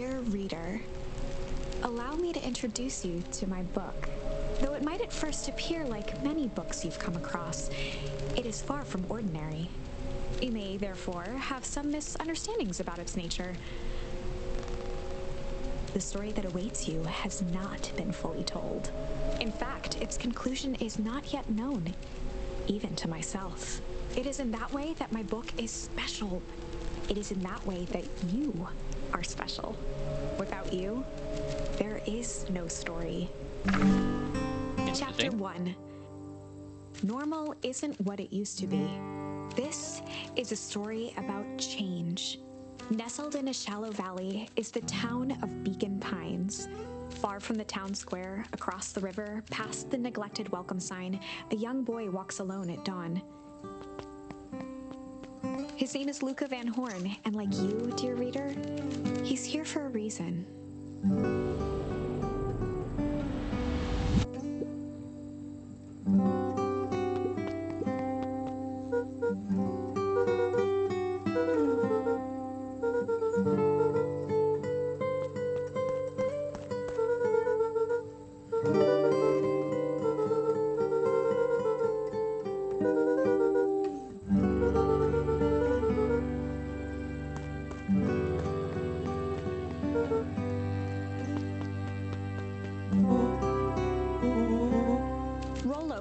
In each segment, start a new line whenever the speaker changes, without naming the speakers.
Dear reader, allow me to introduce you to my book. Though it might at first appear like many books you've come across, it is far from ordinary. You may, therefore, have some misunderstandings about its nature. The story that awaits you has not been fully told. In fact, its conclusion is not yet known, even to myself. It is in that way that my book is special. It is in that way that you are special. Without you, there is no story. Chapter 1. Normal isn't what it used to be. This is a story about change. Nestled in a shallow valley is the town of Beacon Pines. Far from the town square, across the river, past the neglected welcome sign, a young boy walks alone at dawn. His name is Luka VanHorn, and like you, dear reader, he's here for a reason.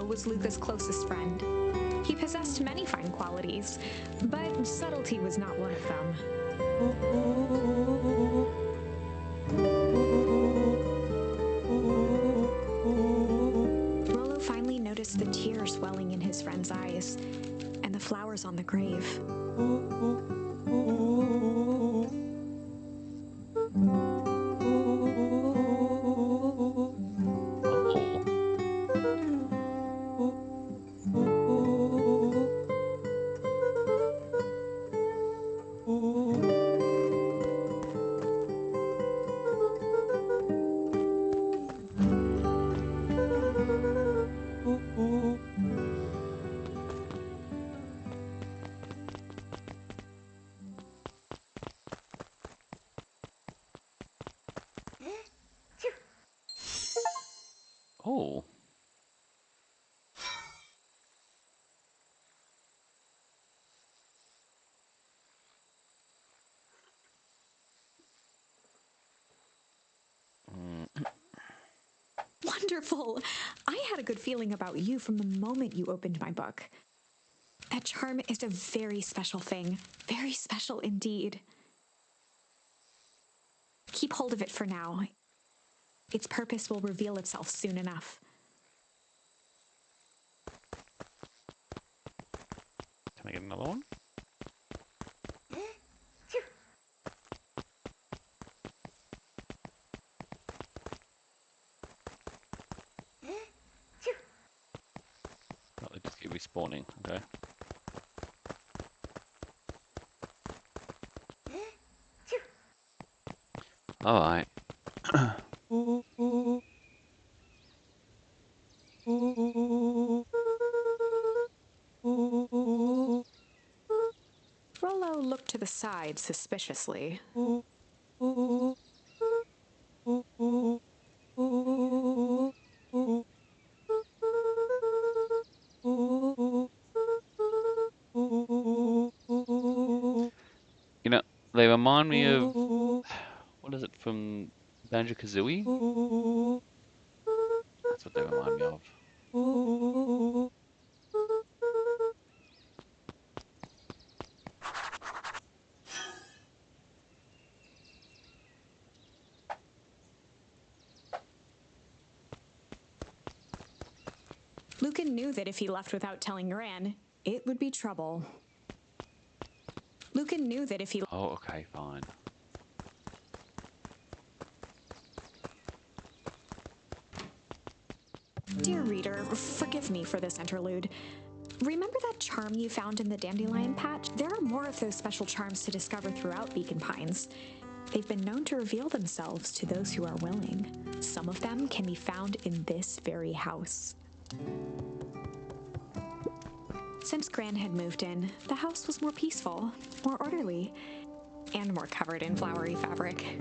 Was Luka's closest friend. He possessed many fine qualities, but subtlety was not one of them. Rollo finally noticed the tears welling in his friend's eyes and the flowers on the grave.
Oh.
Wonderful! I had a good feeling about you from the moment you opened my book. That charm is a very special thing. Very special indeed. Keep hold of it for now. Its purpose will reveal itself soon enough.
Can I get another one? Oh, they just keep respawning, okay. Alright.
Rollo looked to the side suspiciously.
You know, they remind me of, what is it, from Banjo-Kazooie? That's what they remind me of.
Lucan knew that if he left without telling Gran, it would be trouble. Lucan knew that if he...
Oh, okay, fine.
Dear reader, forgive me for this interlude. Remember that charm you found in the dandelion patch? There are more of those special charms to discover throughout Beacon Pines. They've been known to reveal themselves to those who are willing. Some of them can be found in this very house. Since Gran had moved in, the house was more peaceful, more orderly, and more covered in flowery fabric.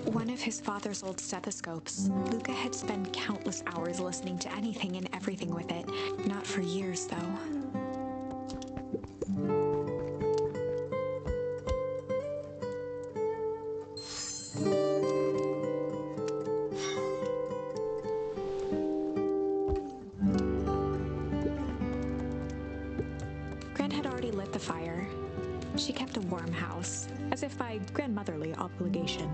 One of his father's old stethoscopes. Luka had spent countless hours listening to anything and everything with it. Not for years, though. Gran had already lit the fire. She kept a warm house, as if by grandmotherly obligation.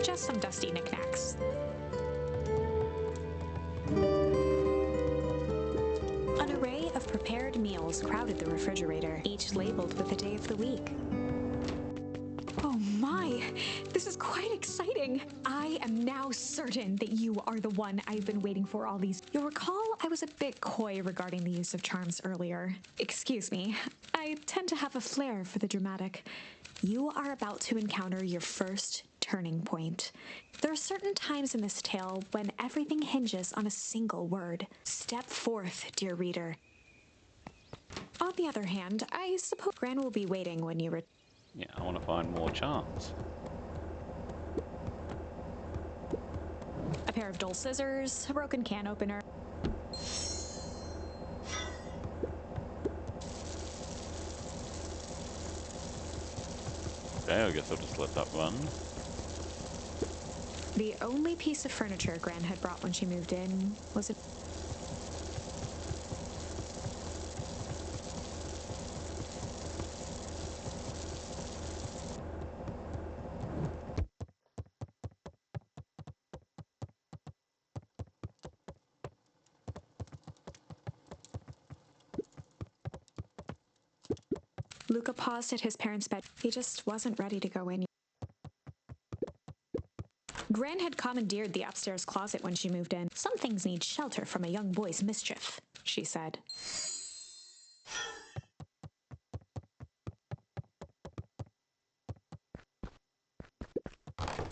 Just some dusty knickknacks. An array of prepared meals crowded the refrigerator, each labeled with the day of the week. Oh my, this is quite exciting. I am now certain that you are the one I've been waiting for all these. You'll recall I was a bit coy regarding the use of charms earlier. Excuse me, I tend to have a flair for the dramatic. You are about to encounter your first turning point. There are certain times in this tale when everything hinges on a single word. Step forth, dear reader. On the other hand, I suppose Gran will be waiting when you return.
Yeah, I want to find more charms.
A pair of dull scissors, a broken can opener.
Okay, I guess I'll just let that run.
The only piece of furniture Gran had brought when she moved in was a... Luka paused at his parents' bed. He just wasn't ready to go in. Gran had commandeered the upstairs closet when she moved in. Some things need shelter from a young boy's mischief, she said.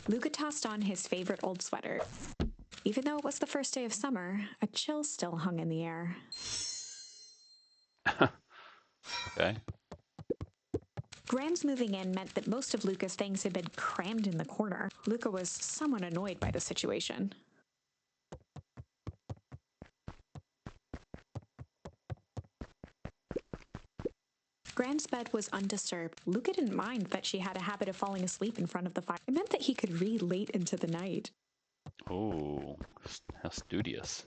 Luka tossed on his favorite old sweater. Even though it was the first day of summer, a chill still hung in the air.
Okay.
Gran's moving in meant that most of Luka's things had been crammed in the corner. Luka was somewhat annoyed by the situation. Gran's bed was undisturbed. Luka didn't mind that she had a habit of falling asleep in front of the fire. It meant that he could read late into the night.
Oh, how studious.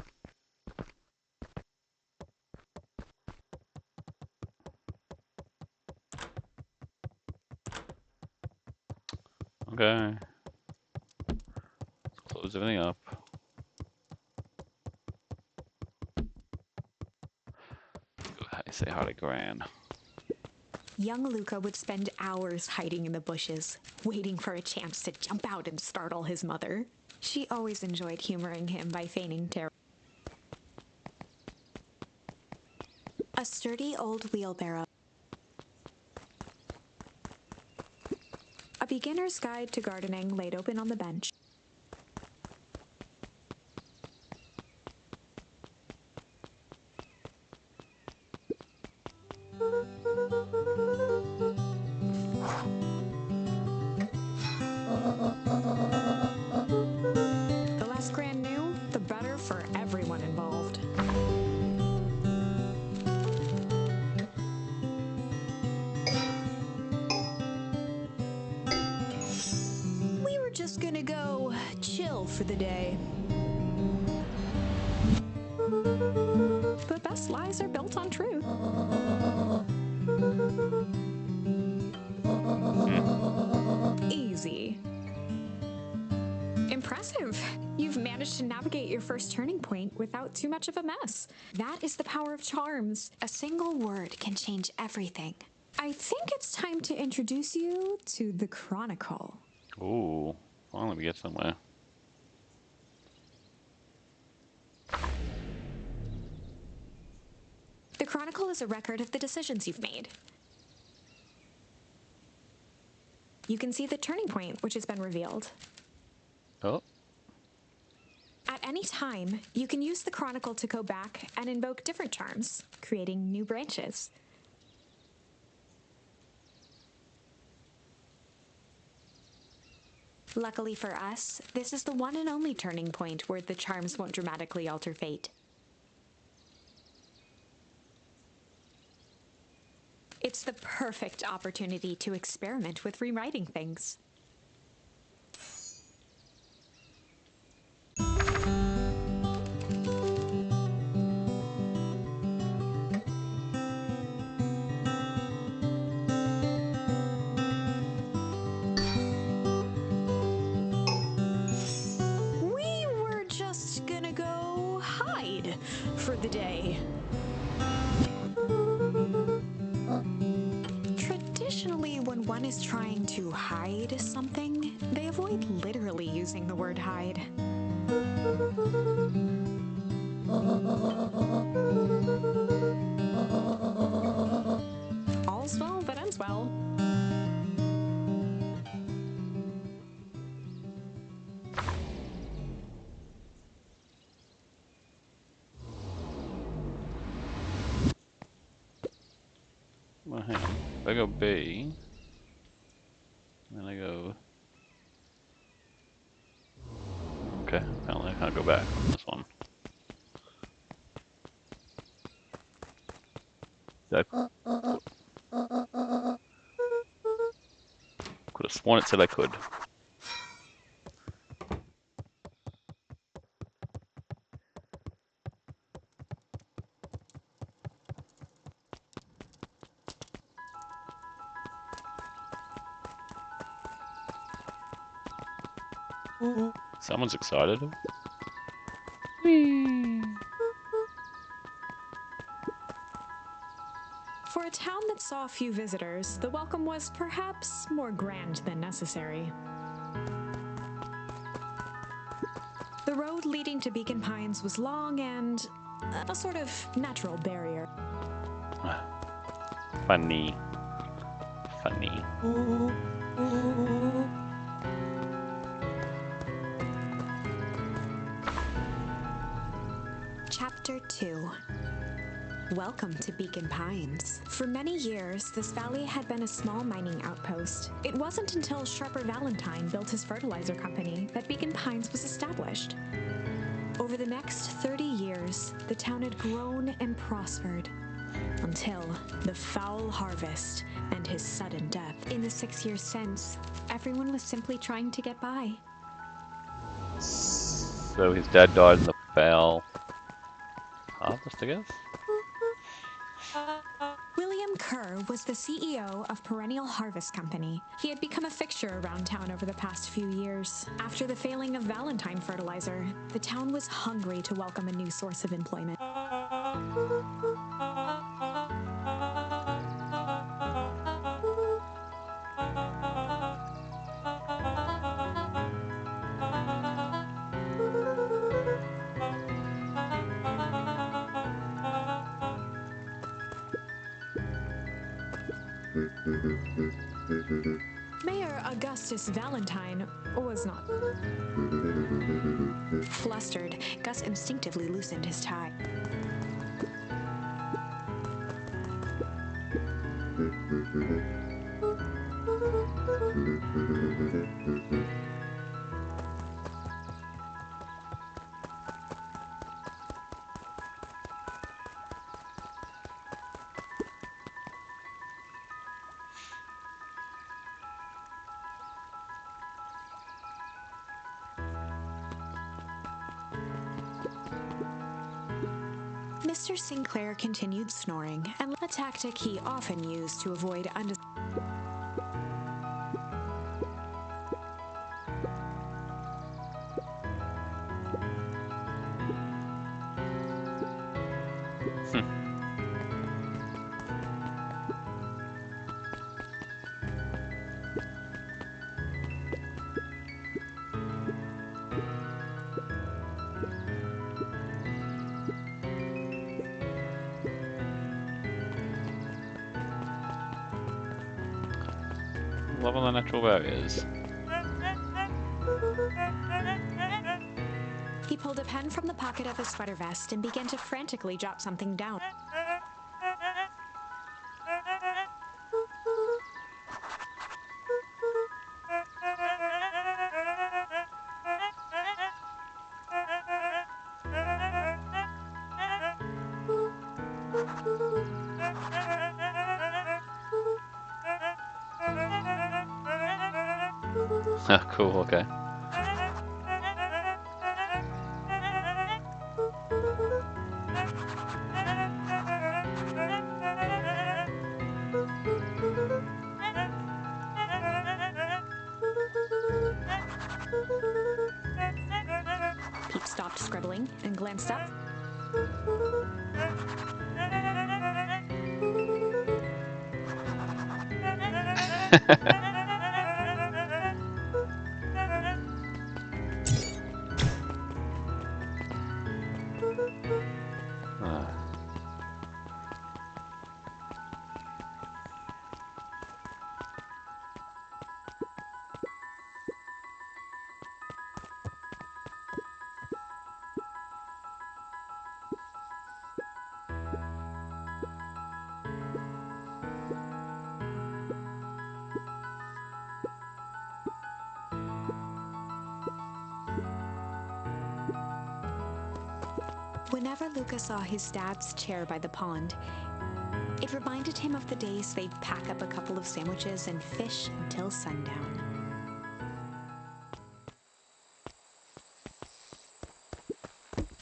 Okay. Let's close everything up. Go say hi to Gran.
Young Luka would spend hours hiding in the bushes, waiting for a chance to jump out and startle his mother. She always enjoyed humoring him by feigning terror. A sturdy old wheelbarrow. A beginner's guide to gardening laid open on the bench. The less Gran knew, the better for everyone involved. We were just gonna go chill for the day. But best lies are built on truth. Easy. Impressive. You've managed to navigate your first turning point without too much of a mess. That is the power of charms. A single word can change everything. I think it's time to introduce you to the Chronicle.
Ooh, finally we get somewhere.
The Chronicle is a record of the decisions you've made. You can see the turning point which has been revealed.
Oh.
At any time, you can use the chronicle to go back and invoke different charms, creating new branches. Luckily for us, this is the one and only turning point where the charms won't dramatically alter fate. It's the perfect opportunity to experiment with rewriting things. We were just gonna go hide for the day. Traditionally, when one is trying to hide something, they avoid literally using the word hide. All's well that ends well.
Well, hang on. If I go B, then I go... Okay, apparently I can't go back on this one. Could have sworn it said I could. Someone's excited. Whee!
For a town that saw few visitors, the welcome was perhaps more grand than necessary. The road leading to Beacon Pines was long and a sort of natural barrier.
Funny. Funny.
Chapter 2. Welcome to Beacon Pines. For many years, this valley had been a small mining outpost. It wasn't until Sharper Valentine built his fertilizer company that Beacon Pines was established. Over the next 30 years, the town had grown and prospered until the foul harvest and his sudden death. In the 6 years since, everyone was simply trying to get by.
So his dad died in the foul harvest, I guess?
William Kerr was the CEO of Perennial Harvest Company. He had become a fixture around town over the past few years. After the failing of Valentine Fertilizer, the town was hungry to welcome a new source of employment. Mayor Augustus Valentine was not. Flustered, Gus instinctively loosened his tie. Mr. Sinclair continued snoring, and a tactic he often used to avoid
Love on the natural barriers.
He He pulled a pen from the pocket of his sweater vest and began to frantically jot something down.
Cool, okay.
Pete stopped scribbling and glanced up. Whenever Luka saw his dad's chair by the pond, it reminded him of the days they'd pack up a couple of sandwiches and fish until sundown.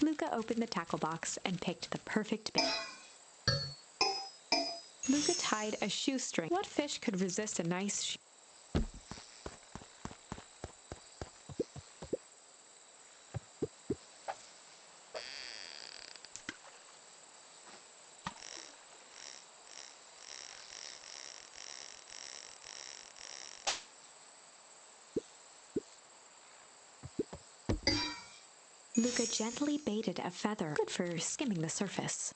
Luka opened the tackle box and picked the perfect bait. Luka tied a shoestring. What fish could resist a nice Luka gently baited a feather, good for skimming the surface.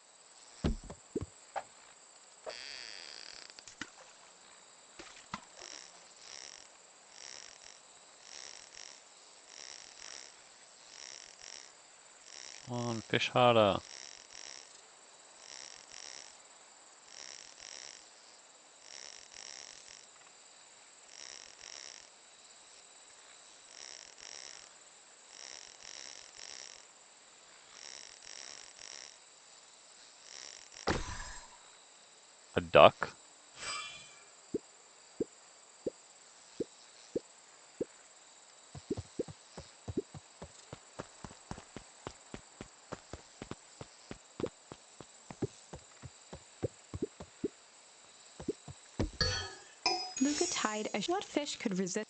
Come on, fish harder. A duck?
Luka tied a... What fish could resist...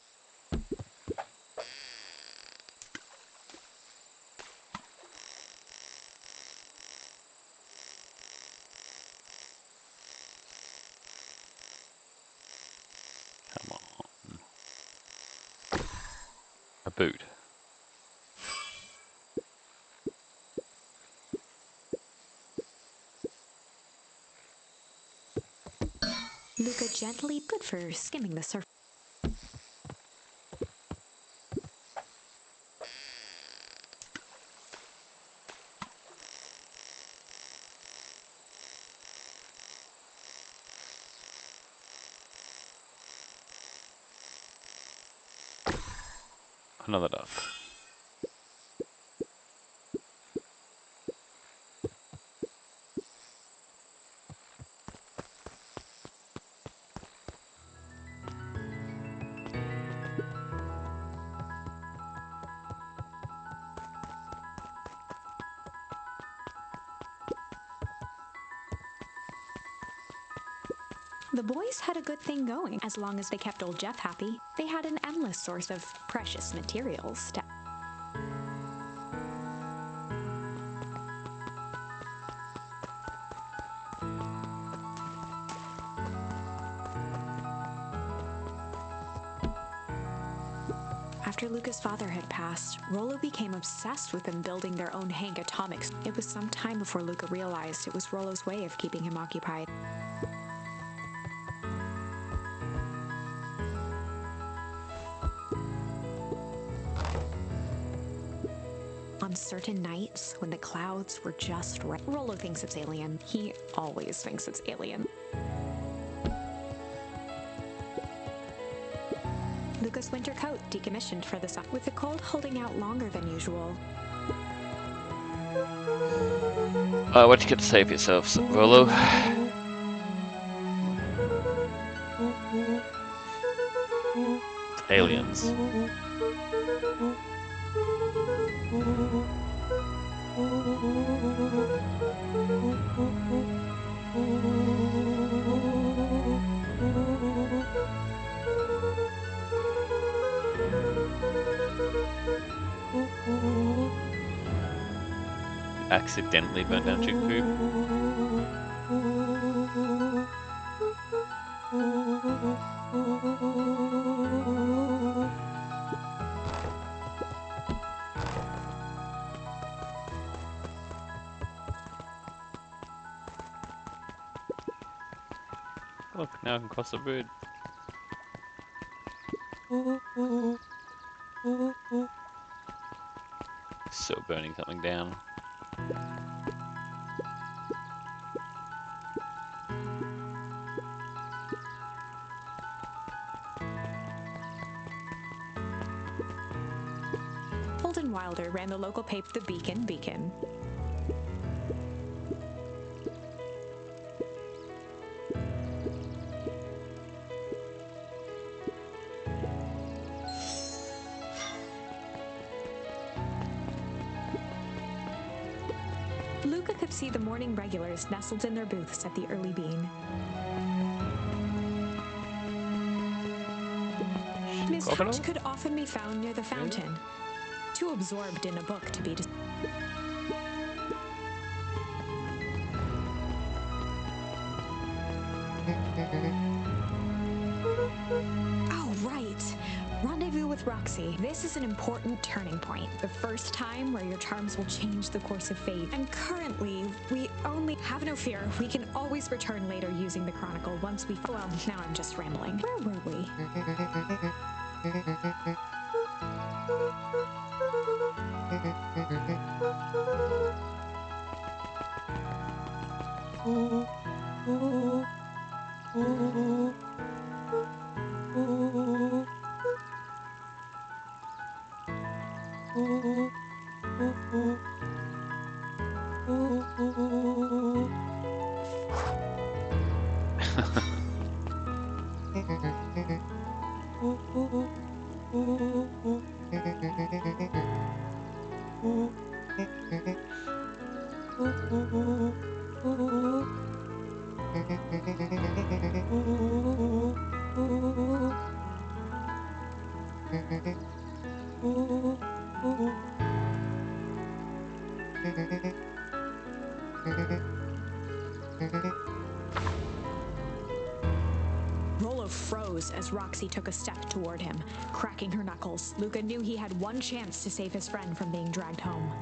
Come on. A boot.
Luka gently, good for skimming the surface.
Another duck.
The boys had a good thing going. As long as they kept old Jeff happy, they had an endless source of precious materials to... After Luka's father had passed, Rollo became obsessed with them building their own Hank atomics. It was some time before Luka realized it was Rollo's way of keeping him occupied. On certain nights when the clouds were just right. Rollo thinks it's alien. He always thinks it's alien. Luka's winter coat decommissioned for the summer, with the cold holding out longer than usual.
What you get to say for yourselves, Rollo? Aliens. Accidentally burnt down chicken coop. Look, now I can cross the bridge. So burning something down.
Holden Wilder ran the local paper, The Beacon. Luka could see the morning regulars nestled in their booths at the early bean. Miss Hutch could often be found near the fountain, too absorbed in a book to be Oh, right. Rendezvous with Roxy. This is an important turning point. The first time where your charms will change the course of fate. And currently, we only have no fear. We can always return later using the Chronicle once we... Well, now I'm just rambling. Where were we? Rollo froze as Roxy took a step toward him, cracking her knuckles. Luka knew he had one chance to save his friend from being dragged home.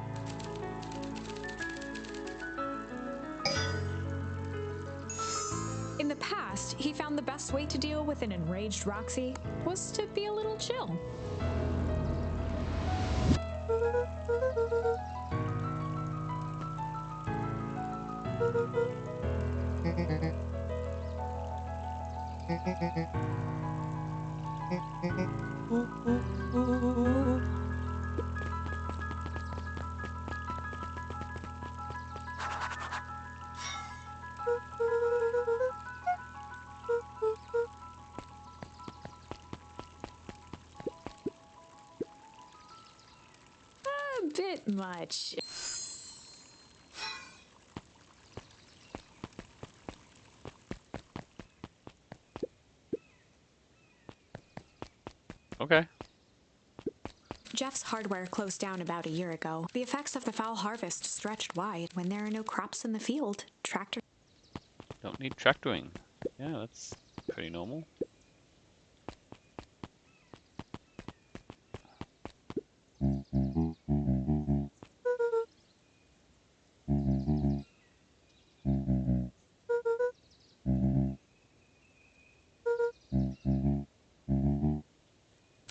In the past, he found the best way to deal with an enraged Roxy was to be a little chill. A bit much.
Okay.
Jeff's hardware closed down about a year ago. The effects of the foul harvest stretched wide. When there are no crops in the field, tractors...
Don't need tractoring. Yeah, that's pretty normal.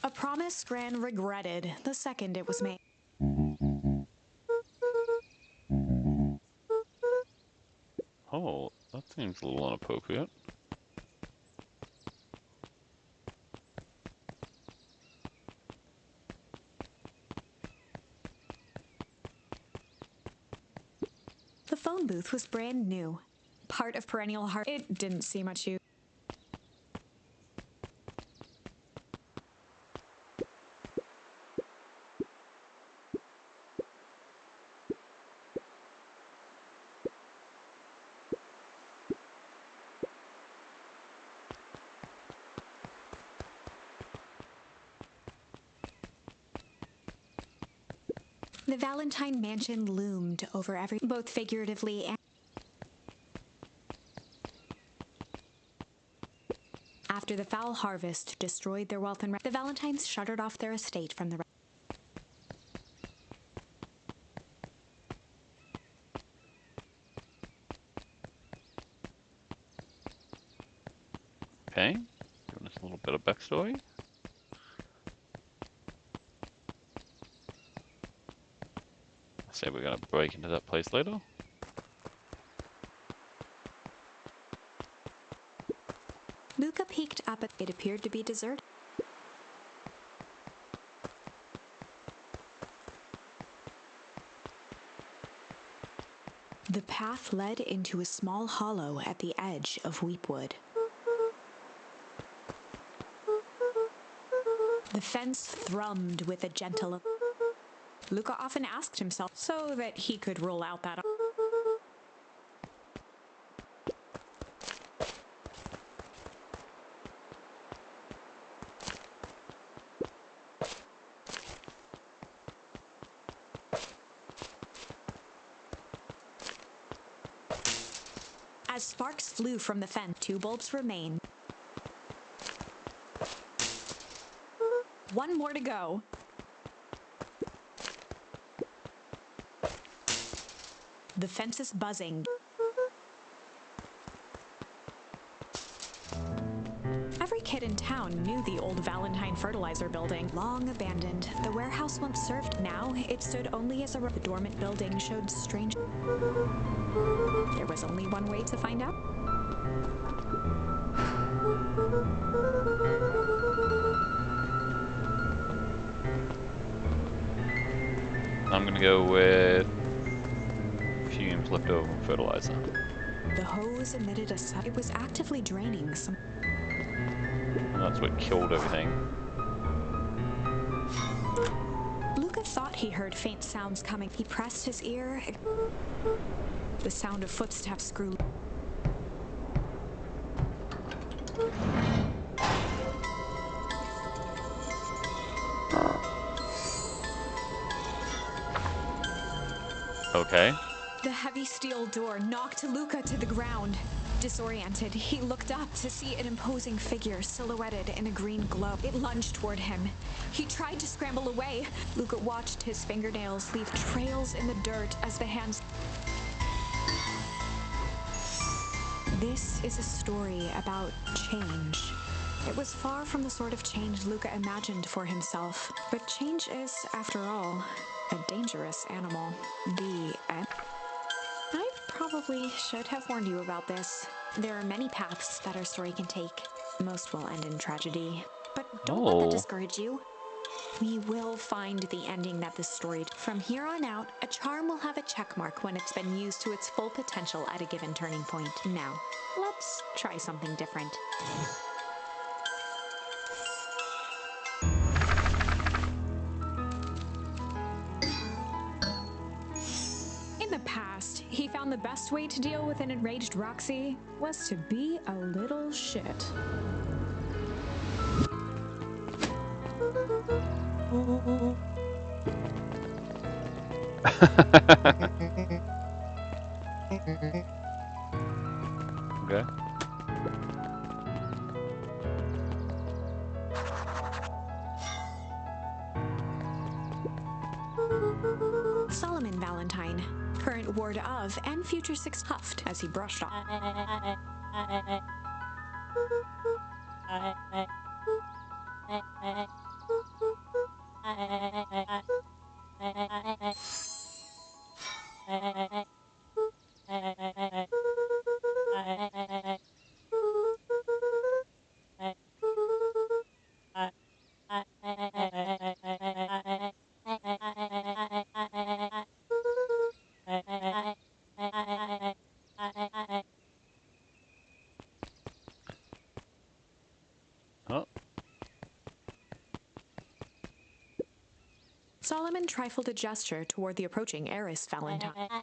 A promise Gran regretted the second it was made.
Seems a little inappropriate.
The phone booth was brand new. Part of perennial heart. It didn't see much use. The Valentine mansion loomed over both figuratively and after the foul harvest destroyed their wealth and the Valentines shuttered off their estate from the
Okay, giving us a little bit of backstory. I say we're gonna break into that place later.
Luka peeked up at it appeared to be deserted. The path led into a small hollow at the edge of Weepwood. The fence thrummed with a gentle. Luka often asked himself so that he could rule out that. As sparks flew from the fence, 2 bulbs remained. One more to go. The fence is buzzing. Every kid in town knew the old Valentine fertilizer building. Long abandoned, the warehouse once served. Now it stood only as the dormant building showed strange. There was only one way to find out.
I'm gonna go with fumes left over from fertilizer.
The hose emitted a sound. It was actively draining some.
And that's what killed everything.
Luka thought he heard faint sounds coming. He pressed his ear. The sound of footsteps grew.
Okay.
The heavy steel door knocked Luka to the ground. Disoriented, he looked up to see an imposing figure silhouetted in a green glow. It lunged toward him. He tried to scramble away. Luka watched his fingernails leave trails in the dirt as the hands. This is a story about change. It was far from the sort of change Luka imagined for himself. But change is, after all, a dangerous animal. The end. I probably should have warned you about this. There are many paths that our story can take. Most will end in tragedy. But don't let that discourage you. We will find the ending that this story. From here on out, a charm will have a check mark when it's been used to its full potential at a given turning point. Now, let's try something different. In the past, he found the best way to deal with an enraged Roxy was to be a little shit.
Okay.
Solomon Valentine, current ward of and future six, huffed as he brushed off.
Oh,
Solomon trifled a gesture toward the approaching heiress Valentine.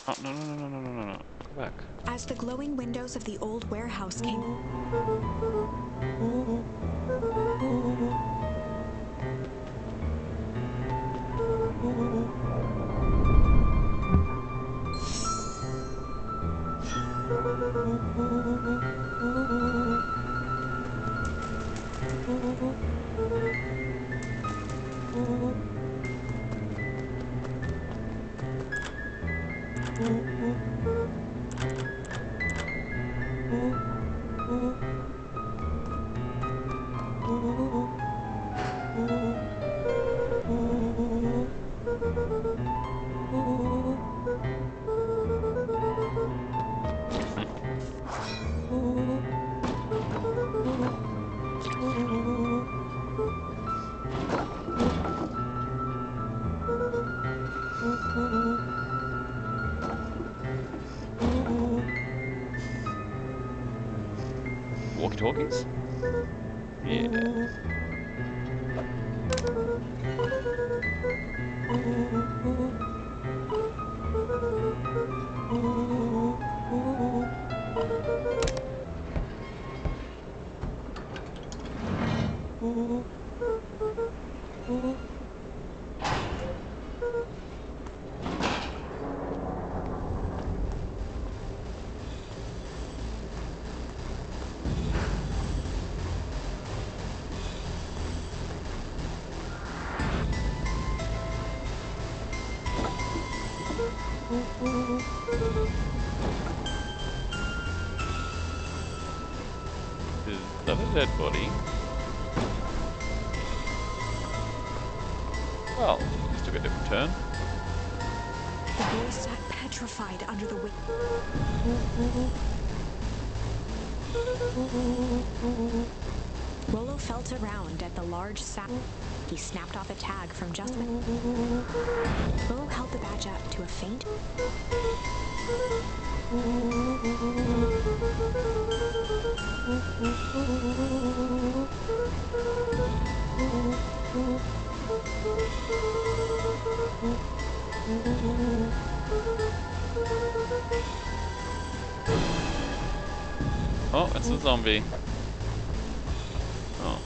oh, no, no, no, no, no, no, no, no. Go back.
As the glowing windows of the old warehouse came...
Walkie-talkies? Yeah. Is that a dead body? Well, this took a different turn.
The boy sat petrified under the wind. Rollo felt around at the large sack. He snapped off a tag from just when... Rollo held the badge up to a faint...
Oh, it's a zombie. Oh.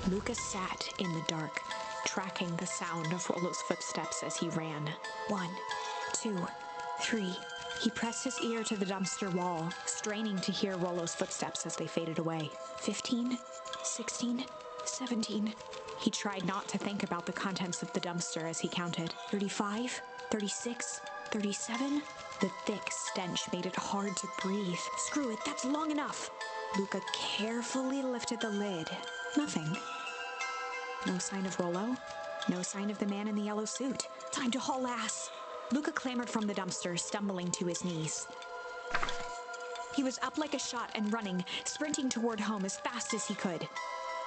Lucas sat in the dark, tracking the sound of Rollo's footsteps as he ran. 1, 2, 3. He pressed his ear to the dumpster wall, straining to hear Rollo's footsteps as they faded away. 15, 16, 17. He tried not to think about the contents of the dumpster as he counted. 35, 36, 37. The thick stench made it hard to breathe. Screw it, that's long enough. Luka carefully lifted the lid. Nothing. No sign of Rollo. No sign of the man in the yellow suit. Time to haul ass. Luka clambered from the dumpster, stumbling to his knees. He was up like a shot and running, sprinting toward home as fast as he could.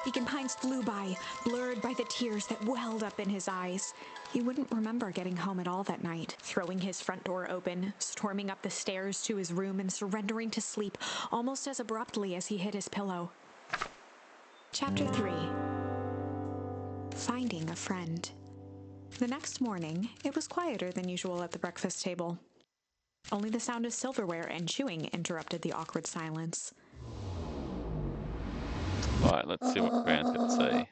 Beacon Pines flew by, blurred by the tears that welled up in his eyes. He wouldn't remember getting home at all that night, throwing his front door open, storming up the stairs to his room, and surrendering to sleep almost as abruptly as he hit his pillow. Chapter 3. Finding a Friend. The next morning, it was quieter than usual at the breakfast table. Only the sound of silverware and chewing interrupted the awkward silence.
Alright, let's see what Grant's got to say.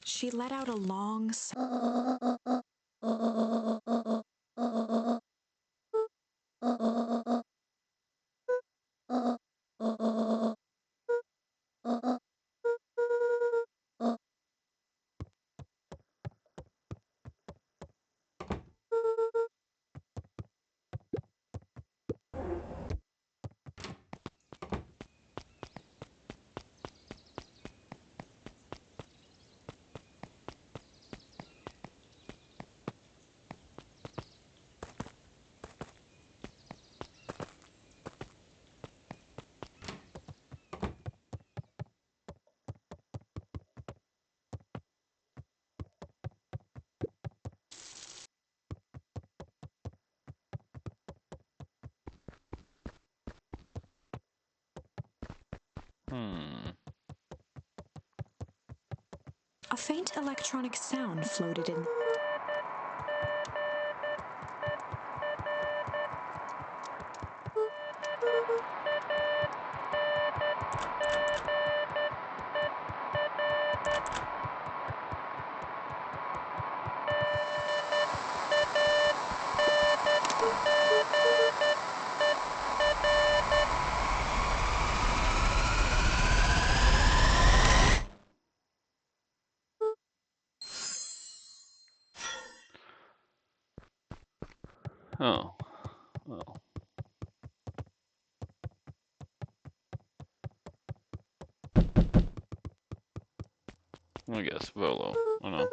She let out a long sigh. A faint electronic sound floated in.
Oh. Oh. I guess Volo. I don't know.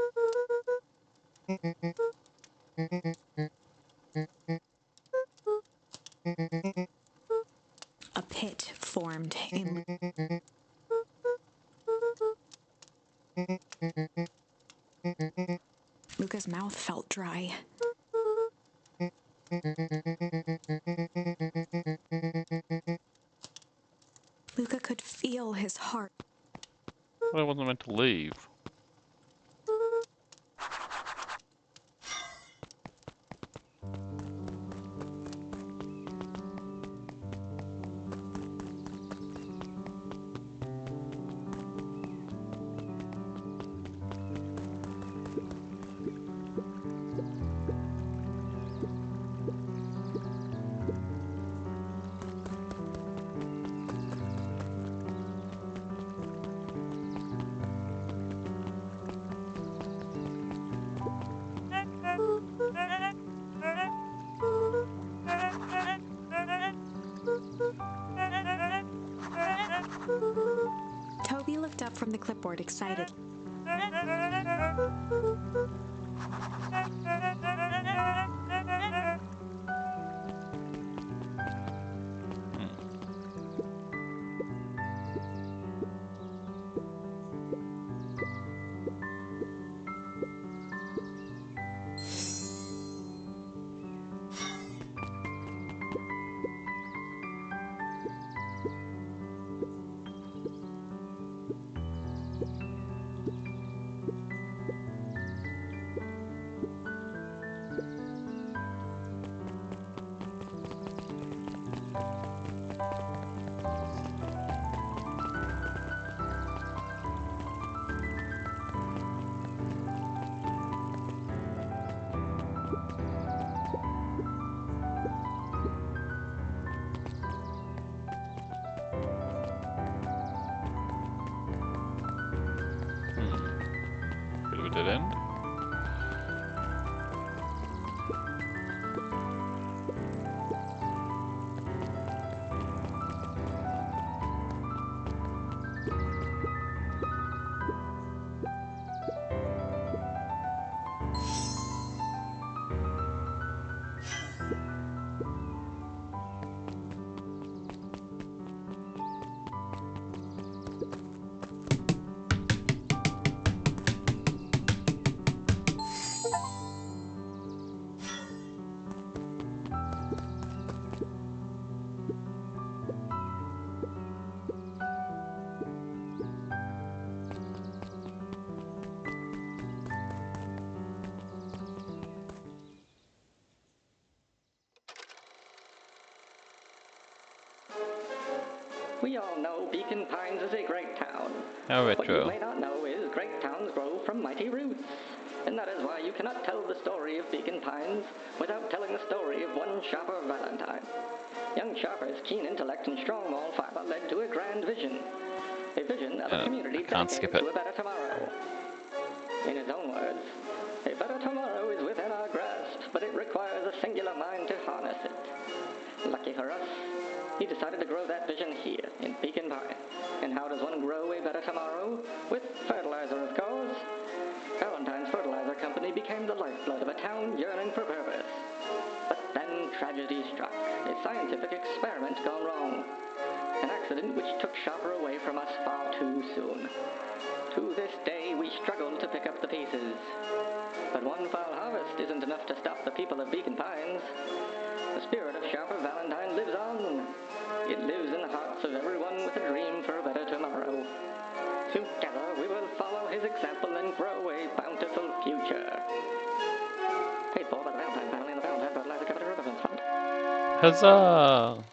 A pit formed in. Luka's mouth felt dry. Luka could feel his heart.
But I wasn't meant to leave.
Toby looked up from the clipboard excited.
dead end.
We all know Beacon Pines is a great town.
How
What you
retro.
may not know is great towns grow from mighty roots. And that is why you cannot tell the story of Beacon Pines without telling the story of one Shopper Valentine. Young Shopper's keen intellect and strong moral fiber led to a grand vision. A vision of a community dedicated to a better tomorrow. In his own words, a better tomorrow is within our grasp, but it requires a singular mind to harness it. Lucky for us, he decided to grow that vision here, in Beacon Pines. And how does one grow a better tomorrow? With fertilizer, of course. Valentine's Fertilizer Company became the lifeblood of a town yearning for purpose. But then tragedy struck, a scientific experiment gone wrong. An accident which took Shopper away from us far too soon. To this day, we struggle to pick up the pieces. But one foul harvest isn't enough to stop the people of Beacon Pines. The spirit of Shopper Valentine lives on. It lives in the hearts of everyone with a dream for a better tomorrow. Together, we will follow his example and grow a bountiful future. Paid for by the Valentine family and the Valentine Fertilizer Company Reverence Fund.
Huzzah!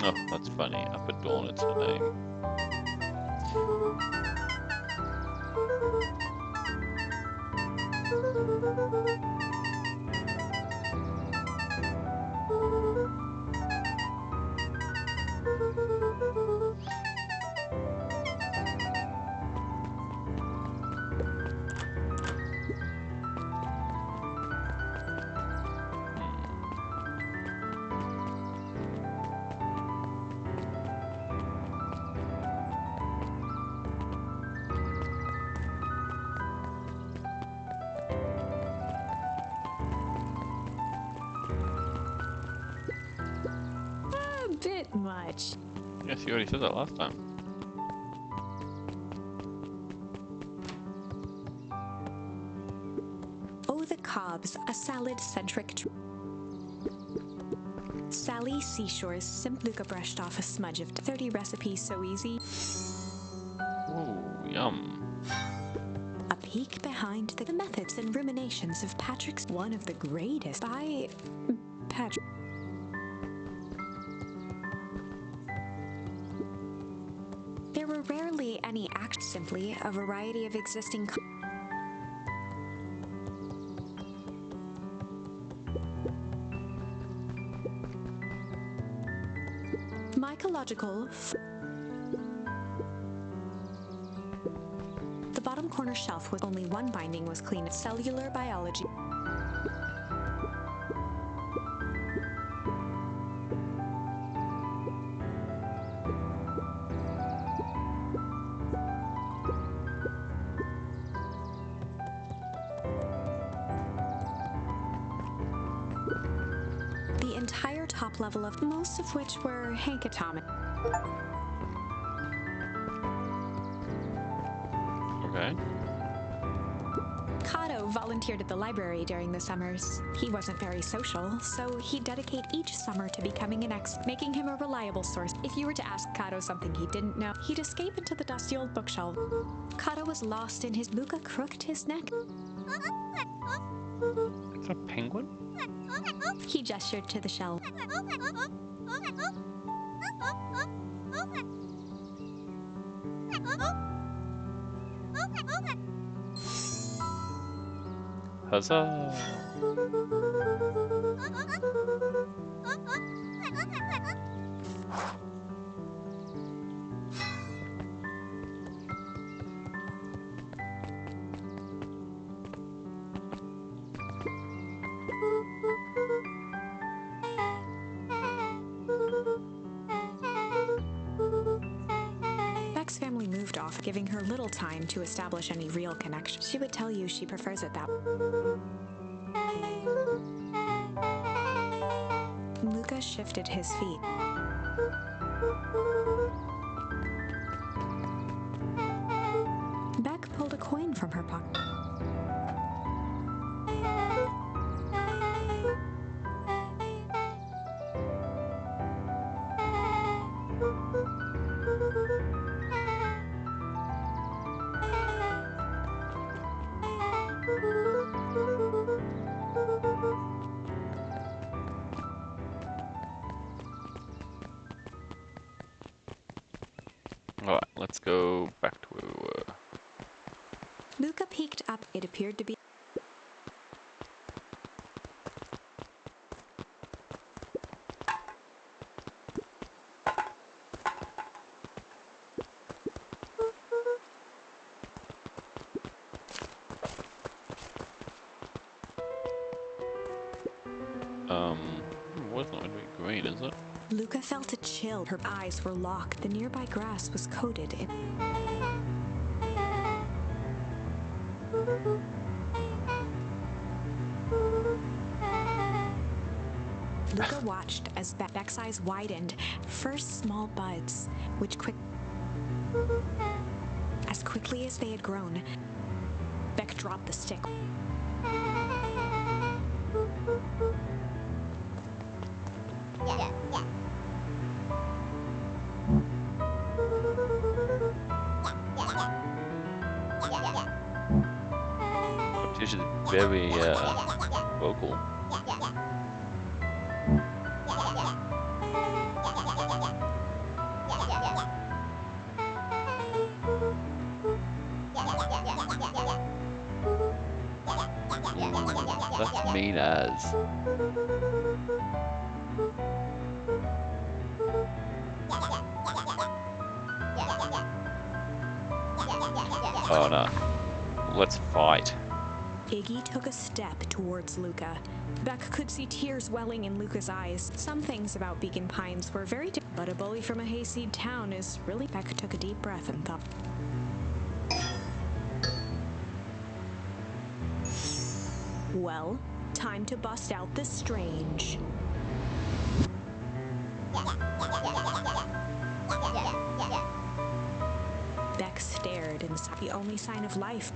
Oh, that's funny. Up at dawn, it's her name.
A bit much.
Yes, you already said that last time.
Oh, the Cobbs, a salad-centric Sally Seashore's Luka brushed off a smudge of 30 recipes so easy.
Ooh, yum.
A peek behind the methods and ruminations of Patrick's one of the greatest by Patrick. There were rarely any acts, simply a variety of existing mycological. The bottom corner shelf with only one binding was clean. Cellular biology. The entire top level of most of which were hankatomic.
Okay.
Kato volunteered at the library during the summers. He wasn't very social, so he'd dedicate each summer to becoming an expert, making him a reliable source. If you were to ask Kato something he didn't know, he'd escape into the dusty old bookshelf. Kato was lost in his Luka crooked his neck.
Is that a penguin?
He gestured to the shelf.
Huzzah!
Beck's family moved off, giving her little time to establish any real connection. She would tell you she prefers it that way. Luka shifted his feet. Beck pulled a coin from her pocket.
Alright, let's go back to where we were.
Luka peeked up. It appeared to be
It's not going to be green, is it?
Luka felt a chill. Her eyes were locked. The nearby grass was coated in. Luka watched as Beck's eyes widened. First small buds, which as quickly as they had grown, Beck dropped the stick.
She's very vocal. That's mean as. Oh no. Let's fight.
Iggy took a step towards Luka. Beck could see tears welling in Luka's eyes. Some things about Beacon Pines were very different, but a bully from a hayseed town is really... Beck took a deep breath and thought... Well, time to bust out the strange. Beck stared and saw the only sign of life.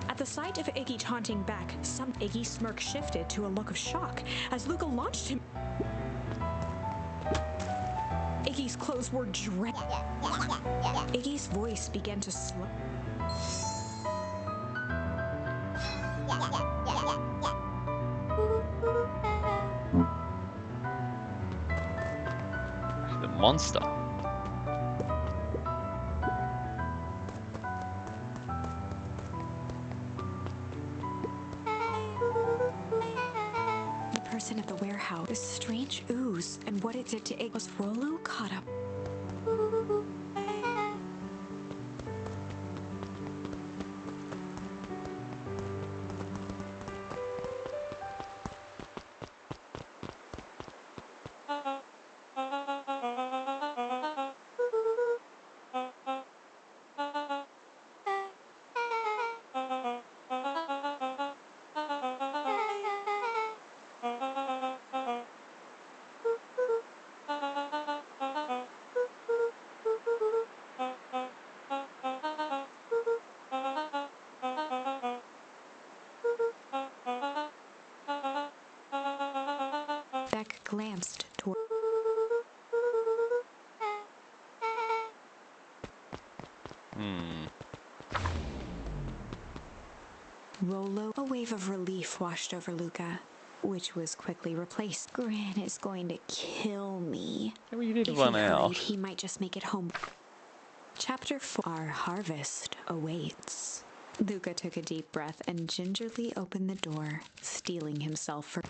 At the sight of Iggy taunting Beck, Iggy's smirk shifted to a look of shock as Luka launched him. Iggy's clothes were drenched. Iggy's voice began to slow.
The monster.
The person at the warehouse, this strange ooze, and what it did to Iggy was Rolo caught up. glanced toward Rolo. A wave of relief washed over Luka, which was quickly replaced. Gran is going to kill me.
Maybe you need to
If
run
he
out.
hurried, he might just make it home. Chapter 4. Our harvest awaits. Luka took a deep breath and gingerly opened the door, steeling himself for...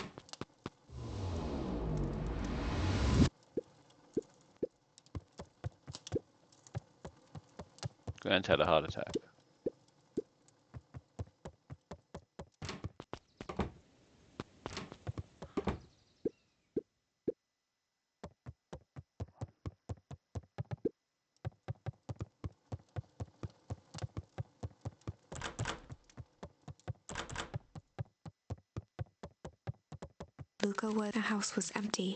Grant had a heart attack.
The house was empty.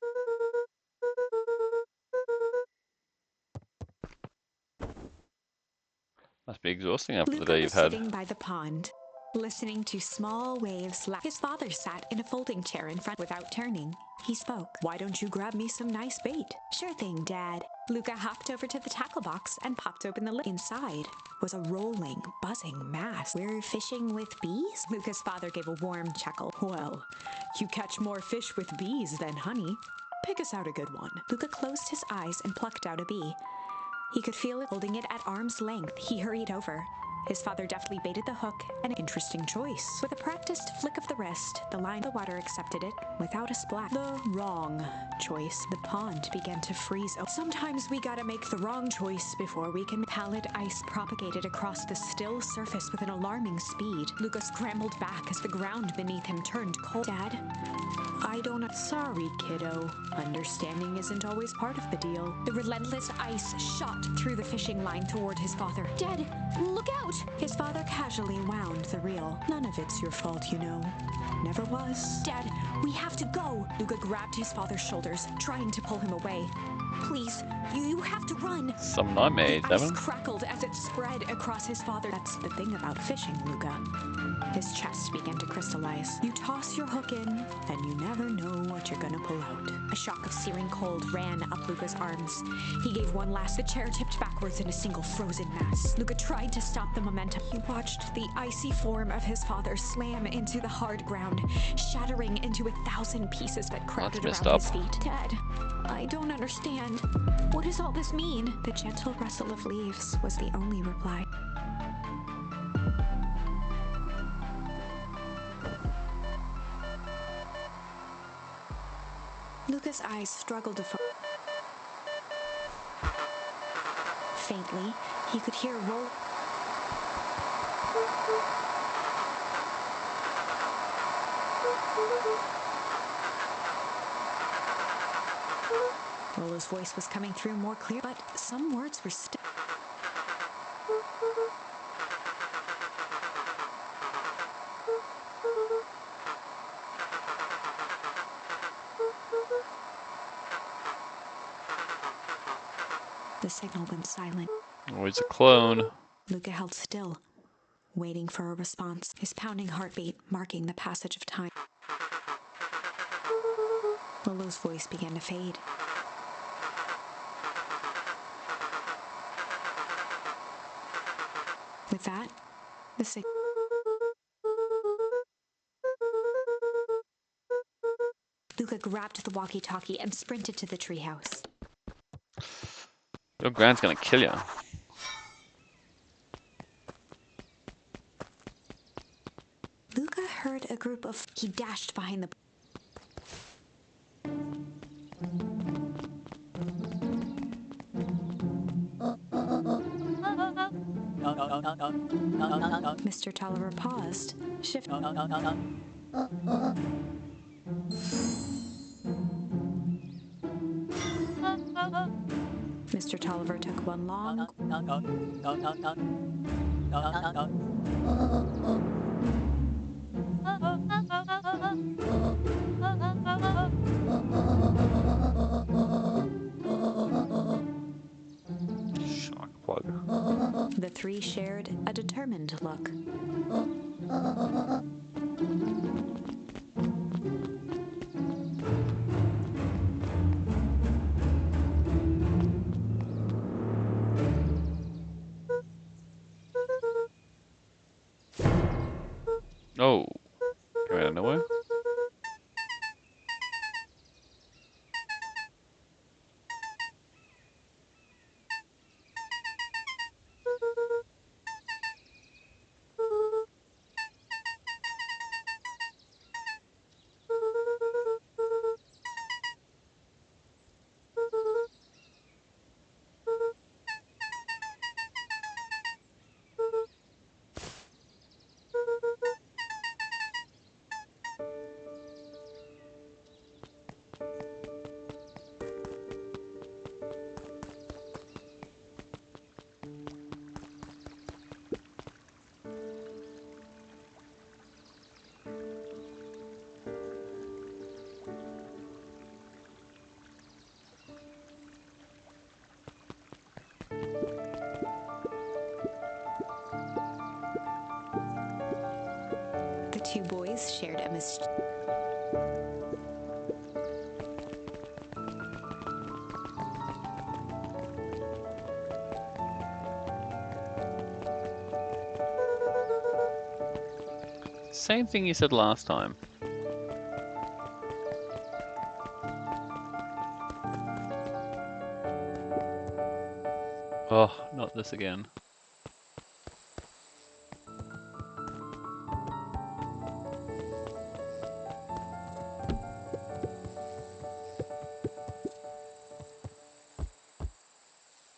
Must be exhausting after the
Luka
day
was
you've had.
sitting by the pond, listening to small waves lap. His father sat in a folding chair in front. Without turning, he spoke. Why don't you grab me some nice bait? Sure thing, Dad. Luka hopped over to the tackle box and popped open the lid. Inside was a rolling, buzzing mass. We're fishing with bees? Luka's father gave a warm chuckle. Well, you catch more fish with bees than honey. Pick us out a good one. Luka closed his eyes and plucked out a bee. He could feel it holding it at arm's length. He hurried over. His father deftly baited the hook, an interesting choice. With a practiced flick of the wrist, the water accepted it without a splash. The wrong choice. The pond began to freeze. Sometimes we gotta make the wrong choice before we can. Pallid ice propagated across the still surface with an alarming speed. Luka scrambled back as the ground beneath him turned cold. Dad, I don't... Sorry, kiddo. Understanding isn't always part of the deal. The relentless ice shot through the fishing line toward his father. Dad, look out! His father casually wound the reel. None of it's your fault, you know. Never was. Dad, we have to go! Luka grabbed his father's shoulders, trying to pull him away. Please, you have to run.
Some nightmares,
The ice
haven't?
crackled as it spread across his father. That's the thing about fishing, Luka. His chest began to crystallize. You toss your hook in, and you never know what you're gonna pull out. A shock of searing cold ran up Luka's arms. He gave one last. The chair tipped backwards in a single frozen mass. Luka tried to stop the momentum. He watched the icy form of his father slam into the hard ground, shattering into 1,000 pieces that crowded
messed
around
up.
his feet. Dad, I don't understand. What does all this mean? The gentle rustle of leaves was the only reply. Luka's eyes struggled to focus. Faintly, he could hear a roll. Rolo's voice was coming through more clear, but some words were still. The signal went silent.
Always a clone.
Luka held still, waiting for a response, his pounding heartbeat marking the passage of time. Rolo's voice began to fade. With that, the signal. Luka grabbed the walkie-talkie and sprinted to the treehouse.
Your Grant's gonna kill you.
Luka heard a group of... He dashed behind the... Mr. Tolliver paused, shifted. Mr. Tolliver took one long...
Shock plug.
The three shared a determined look.
Oh, came out of nowhere.
The two boys shared a
Same thing you said last time. Oh, not this again.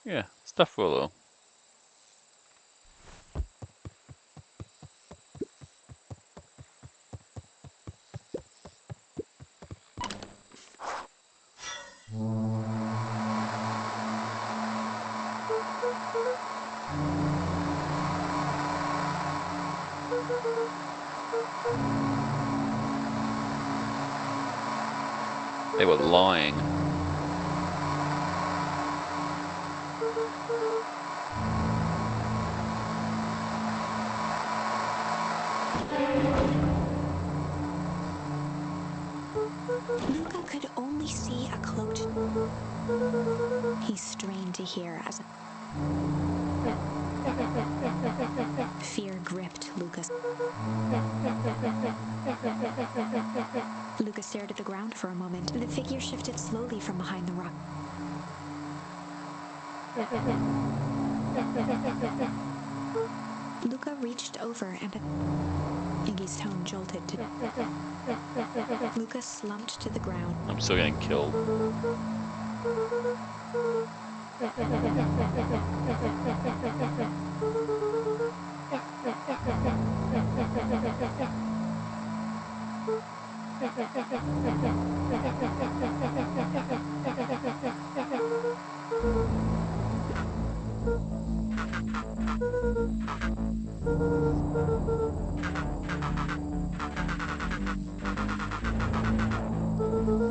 Yeah, stuff roller. They were lying.
Luka could only see a cloaked. He strained to hear as fear gripped Luka. Luka stared at the ground for a moment. The figure shifted slowly from behind the rock. Luka reached over and Iggy's tone jolted. Luka slumped to the ground.
I'm still getting killed.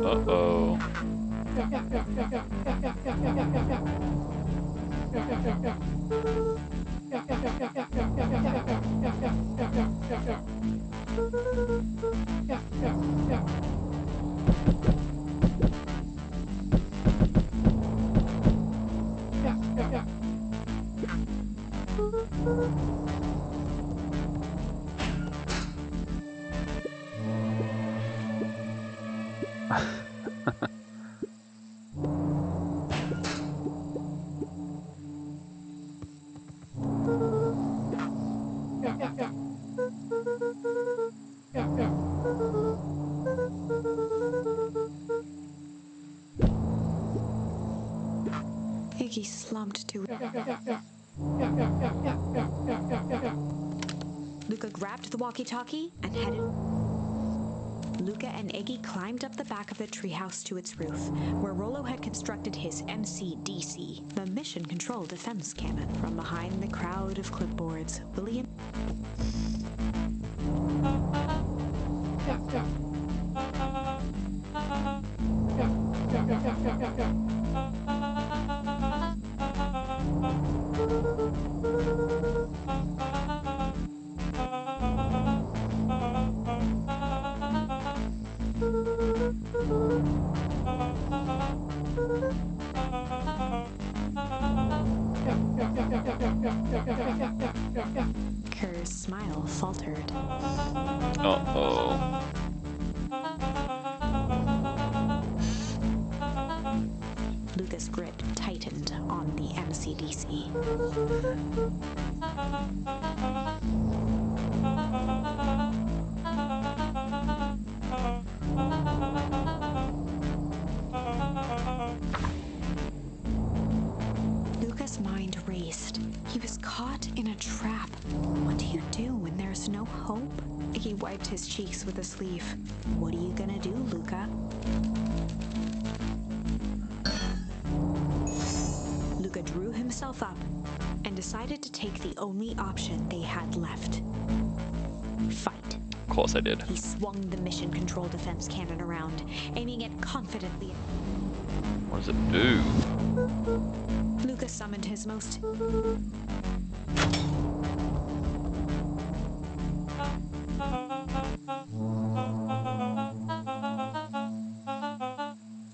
Uh-oh.
Iggy slumped to. Luka grabbed the walkie-talkie and headed. Luka and Iggy climbed up the back of the treehouse to its roof, where Rollo had constructed his MCDC, the Mission Control Defense Cannon. From behind the crowd of clipboards, William. Curved father's smile faltered.
Uh-oh.
Luka's grip tightened on the MCDC. Luka's mind raced. He was caught in a trap. What do you do when there's no hope? He wiped his cheeks with a sleeve. What are you gonna do, Luka? Luka drew himself up and decided to take the only option they had left. Fight.
Of course I did.
He swung the mission control defense cannon around, aiming it confidently.
What does it do?
Luka summoned his most...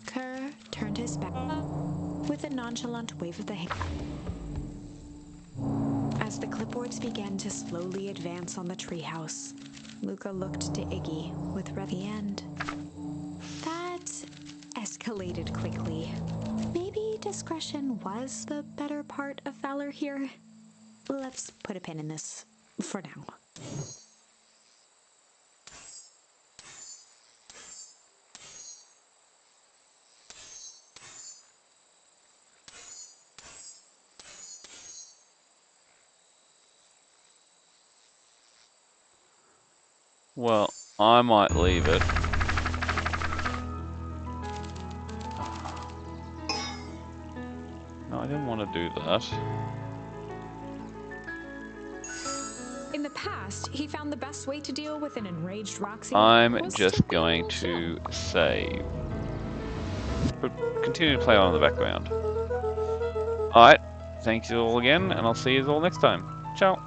Kerr turned his back with a nonchalant wave of the hand. As the clipboards began to slowly advance on the treehouse, Luka looked to Iggy with the end. That escalated quickly. Maybe discretion was the better part of valor here. Let's put a pin in this for now.
Well, I might leave it. No, I didn't want to do that.
In the past, he found the best way to deal with an enraged Roxy.
I'm just going to save. But continue to play on in the background. Alright, thank you all again, and I'll see you all next time. Ciao!